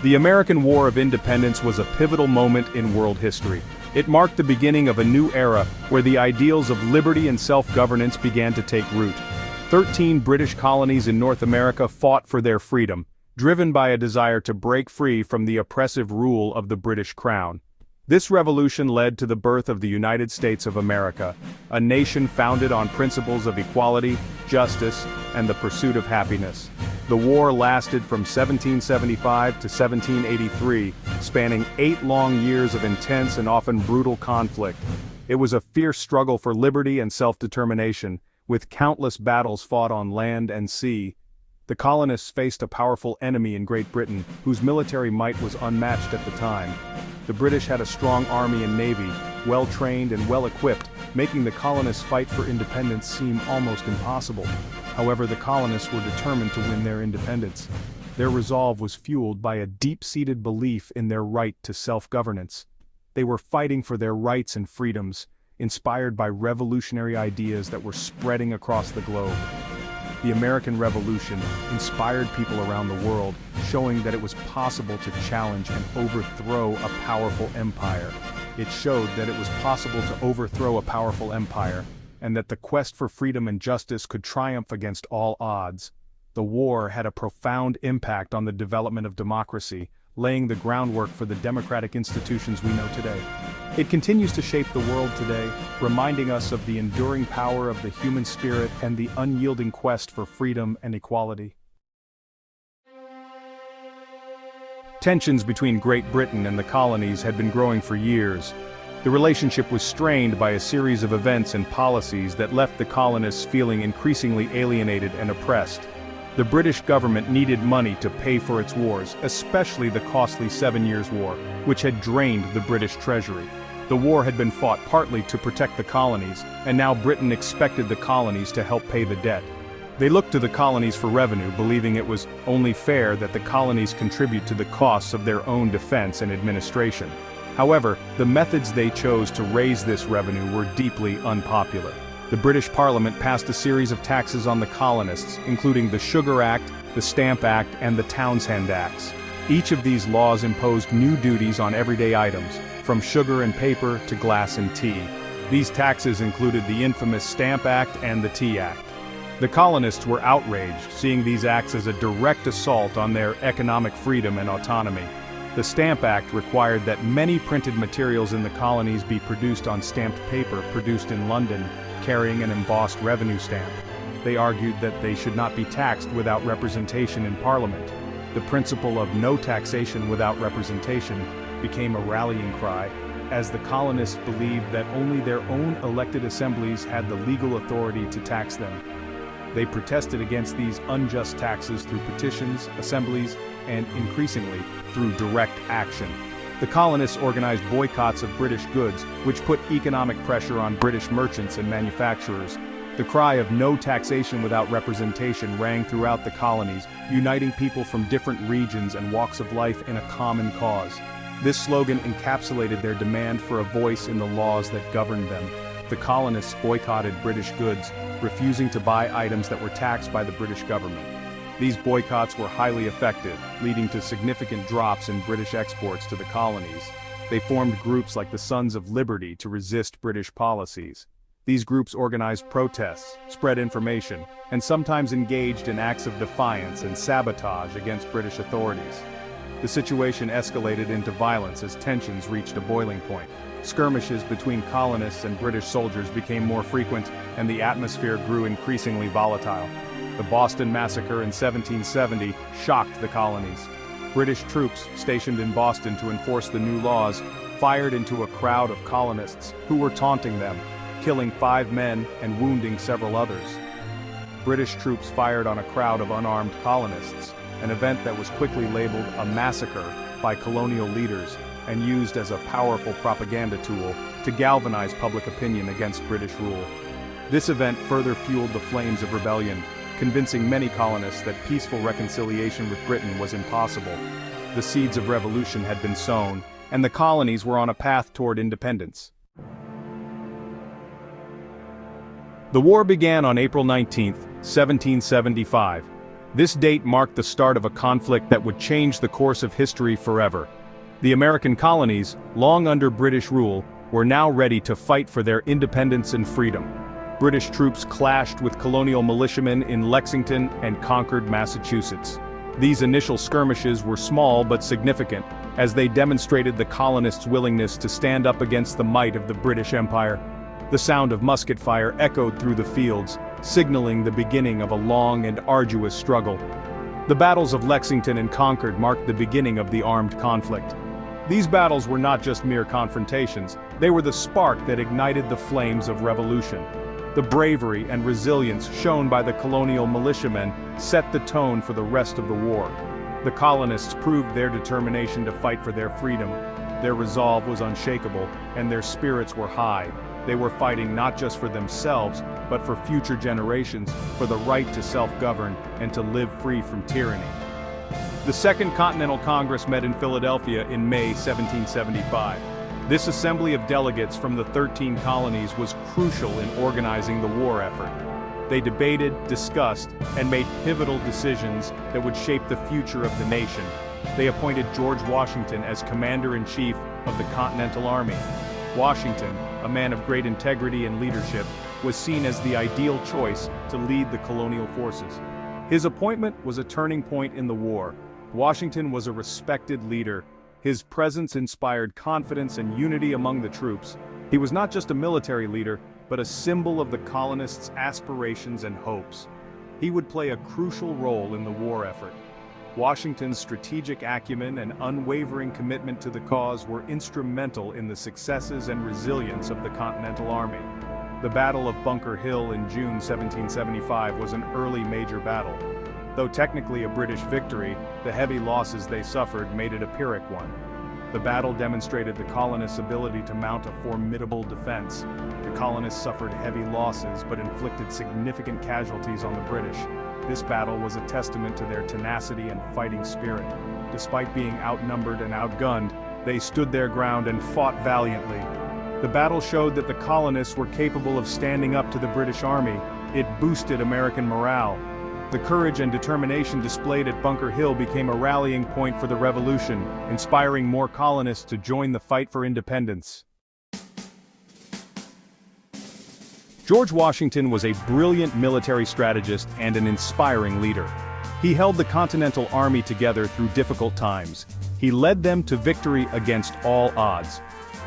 The American War of Independence was a pivotal moment in world history. It marked the beginning of a new era where the ideals of liberty and self-governance began to take root. 13 British colonies in North America fought for their freedom, driven by a desire to break free from the oppressive rule of the British Crown. This revolution led to the birth of the United States of America, a nation founded on principles of equality, justice, and the pursuit of happiness. The war lasted from 1775 to 1783, spanning 8 long years of intense and often brutal conflict. It was a fierce struggle for liberty and self-determination, with countless battles fought on land and sea. The colonists faced a powerful enemy in Great Britain, whose military might was unmatched at the time. The British had a strong army and navy, well-trained and well-equipped, making the colonists' fight for independence seem almost impossible. However, the colonists were determined to win their independence. Their resolve was fueled by a deep-seated belief in their right to self-governance. They were fighting for their rights and freedoms, inspired by revolutionary ideas that were spreading across the globe. The American Revolution inspired people around the world, showing that it was possible to challenge and overthrow a powerful empire. It showed that it was possible to overthrow a powerful empire, and that the quest for freedom and justice could triumph against all odds. The war had a profound impact on the development of democracy, laying the groundwork for the democratic institutions we know today. It continues to shape the world today, reminding us of the enduring power of the human spirit and the unyielding quest for freedom and equality. Tensions between Great Britain and the colonies had been growing for years. The relationship was strained by a series of events and policies that left the colonists feeling increasingly alienated and oppressed. The British government needed money to pay for its wars, especially the costly 7 Years' War, which had drained the British treasury. The war had been fought partly to protect the colonies, and now Britain expected the colonies to help pay the debt. They looked to the colonies for revenue, believing it was only fair that the colonies contribute to the costs of their own defense and administration. However, the methods they chose to raise this revenue were deeply unpopular. The British Parliament passed a series of taxes on the colonists, including the Sugar Act, the Stamp Act, and the Townshend Acts. Each of these laws imposed new duties on everyday items, from sugar and paper to glass and tea. These taxes included the infamous Stamp Act and the Tea Act. The colonists were outraged, seeing these acts as a direct assault on their economic freedom and autonomy. The Stamp Act required that many printed materials in the colonies be produced on stamped paper produced in London, carrying an embossed revenue stamp. They argued that they should not be taxed without representation in Parliament. The principle of no taxation without representation became a rallying cry, as the colonists believed that only their own elected assemblies had the legal authority to tax them. They protested against these unjust taxes through petitions, assemblies, and increasingly through direct action. The colonists organized boycotts of British goods, which put economic pressure on British merchants and manufacturers. The cry of no taxation without representation rang throughout the colonies, uniting people from different regions and walks of life in a common cause. This slogan encapsulated their demand for a voice in the laws that governed them. The colonists boycotted British goods, refusing to buy items that were taxed by the British government. These boycotts were highly effective, leading to significant drops in British exports to the colonies. They formed groups like the Sons of Liberty to resist British policies. These groups organized protests, spread information, and sometimes engaged in acts of defiance and sabotage against British authorities. The situation escalated into violence as tensions reached a boiling point. Skirmishes between colonists and British soldiers became more frequent, and the atmosphere grew increasingly volatile. The Boston Massacre in 1770 shocked the colonies. British troops stationed in Boston to enforce the new laws fired into a crowd of colonists who were taunting them, killing 5 men and wounding several others. British troops fired on a crowd of unarmed colonists, an event that was quickly labeled a massacre by colonial leaders and used as a powerful propaganda tool to galvanize public opinion against British rule. This event further fueled the flames of rebellion, convincing many colonists that peaceful reconciliation with Britain was impossible. The seeds of revolution had been sown, and the colonies were on a path toward independence. The war began on April 19, 1775. This date marked the start of a conflict that would change the course of history forever. The American colonies, long under British rule, were now ready to fight for their independence and freedom. British troops clashed with colonial militiamen in Lexington and Concord, Massachusetts. These initial skirmishes were small but significant, as they demonstrated the colonists' willingness to stand up against the might of the British Empire. The sound of musket fire echoed through the fields, signaling the beginning of a long and arduous struggle. The battles of Lexington and Concord marked the beginning of the armed conflict. These battles were not just mere confrontations, they were the spark that ignited the flames of revolution. The bravery and resilience shown by the colonial militiamen set the tone for the rest of the war. The colonists proved their determination to fight for their freedom. Their resolve was unshakable, and their spirits were high. They were fighting not just for themselves, but for future generations, for the right to self-govern and to live free from tyranny. The Second Continental Congress met in Philadelphia in May 1775. This assembly of delegates from the 13 colonies was crucial in organizing the war effort. They debated, discussed, and made pivotal decisions that would shape the future of the nation. They appointed George Washington as Commander-in-Chief of the Continental Army. Washington, a man of great integrity and leadership, was seen as the ideal choice to lead the colonial forces. His appointment was a turning point in the war. Washington was a respected leader. His presence inspired confidence and unity among the troops. He was not just a military leader, but a symbol of the colonists' aspirations and hopes. He would play a crucial role in the war effort. Washington's strategic acumen and unwavering commitment to the cause were instrumental in the successes and resilience of the Continental Army. The Battle of Bunker Hill in June 1775 was an early major battle. Though technically a British victory, the heavy losses they suffered made it a Pyrrhic one. The battle demonstrated the colonists' ability to mount a formidable defense. The colonists suffered heavy losses but inflicted significant casualties on the British. This battle was a testament to their tenacity and fighting spirit. Despite being outnumbered and outgunned, they stood their ground and fought valiantly. The battle showed that the colonists were capable of standing up to the British Army. It boosted American morale. The courage and determination displayed at Bunker Hill became a rallying point for the Revolution, inspiring more colonists to join the fight for independence. George Washington was a brilliant military strategist and an inspiring leader. He held the Continental Army together through difficult times. He led them to victory against all odds.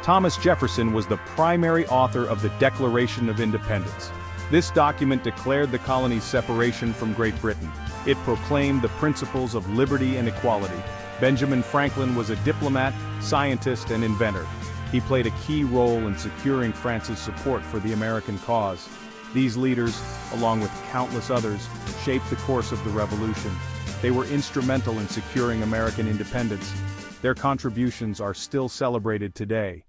Thomas Jefferson was the primary author of the Declaration of Independence. This document declared the colony's separation from Great Britain. It proclaimed the principles of liberty and equality. Benjamin Franklin was a diplomat, scientist, and inventor. He played a key role in securing France's support for the American cause. These leaders, along with countless others, shaped the course of the Revolution. They were instrumental in securing American independence. Their contributions are still celebrated today.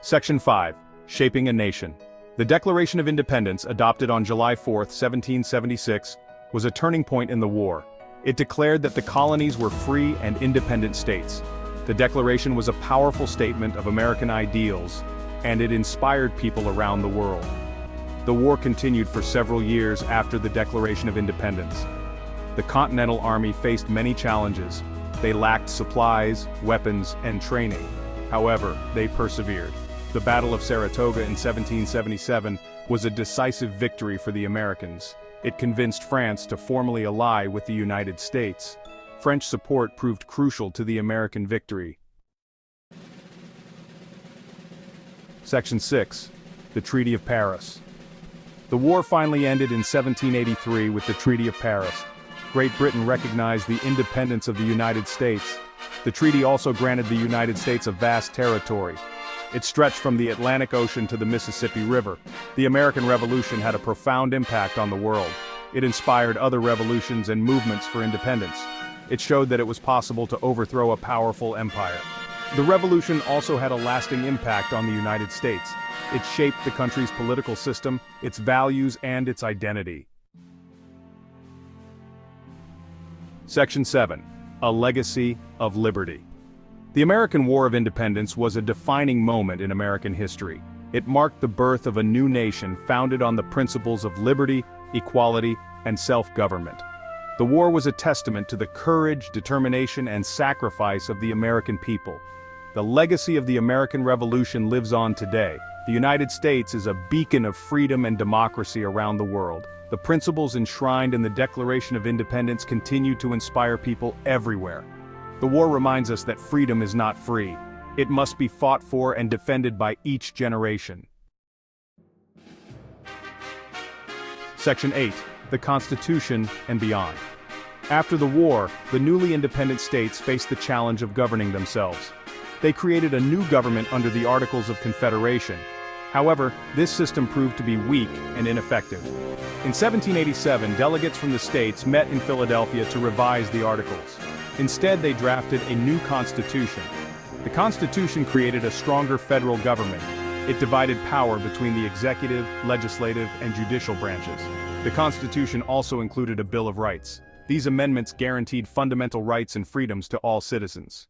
Section 5. Shaping a Nation. The Declaration of Independence, adopted on July 4, 1776, was a turning point in the war. It declared that the colonies were free and independent states. The Declaration was a powerful statement of American ideals, and it inspired people around the world. The war continued for several years after the Declaration of Independence. The Continental Army faced many challenges. They lacked supplies, weapons, and training. However, they persevered. The Battle of Saratoga in 1777 was a decisive victory for the Americans. It convinced France to formally ally with the United States. French support proved crucial to the American victory. Section 6. The Treaty of Paris. The war finally ended in 1783 with the Treaty of Paris. Great Britain recognized the independence of the United States. The treaty also granted the United States a vast territory. It stretched from the Atlantic Ocean to the Mississippi River. The American Revolution had a profound impact on the world. It inspired other revolutions and movements for independence. It showed that it was possible to overthrow a powerful empire. The revolution also had a lasting impact on the United States. It shaped the country's political system, its values, and its identity. Section 7. A Legacy of Liberty. The American War of Independence was a defining moment in American history. It marked the birth of a new nation founded on the principles of liberty, equality, and self-government. The war was a testament to the courage, determination, and sacrifice of the American people. The legacy of the American Revolution lives on today. The United States is a beacon of freedom and democracy around the world. The principles enshrined in the Declaration of Independence continue to inspire people everywhere. The war reminds us that freedom is not free. It must be fought for and defended by each generation. Section 8. The Constitution and beyond. After the war, the newly independent states faced the challenge of governing themselves. They created a new government under the Articles of Confederation. However, this system proved to be weak and ineffective. In 1787, delegates from the states met in Philadelphia to revise the Articles. Instead, they drafted a new constitution. The Constitution created a stronger federal government. It divided power between the executive, legislative, and judicial branches. The Constitution also included a Bill of Rights. These amendments guaranteed fundamental rights and freedoms to all citizens.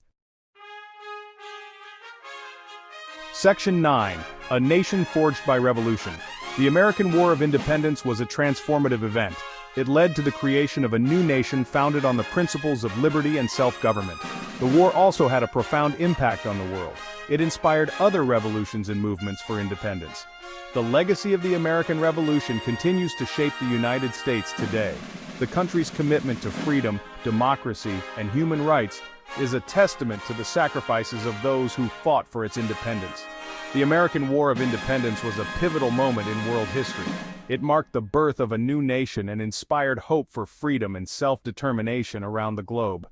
Section 9. A Nation Forged by Revolution. The American War of Independence was a transformative event. It led to the creation of a new nation founded on the principles of liberty and self-government. The war also had a profound impact on the world. It inspired other revolutions and movements for independence. The legacy of the American Revolution continues to shape the United States today. The country's commitment to freedom, democracy, and human rights is a testament to the sacrifices of those who fought for its independence. The American War of Independence was a pivotal moment in world history. It marked the birth of a new nation and inspired hope for freedom and self-determination around the globe.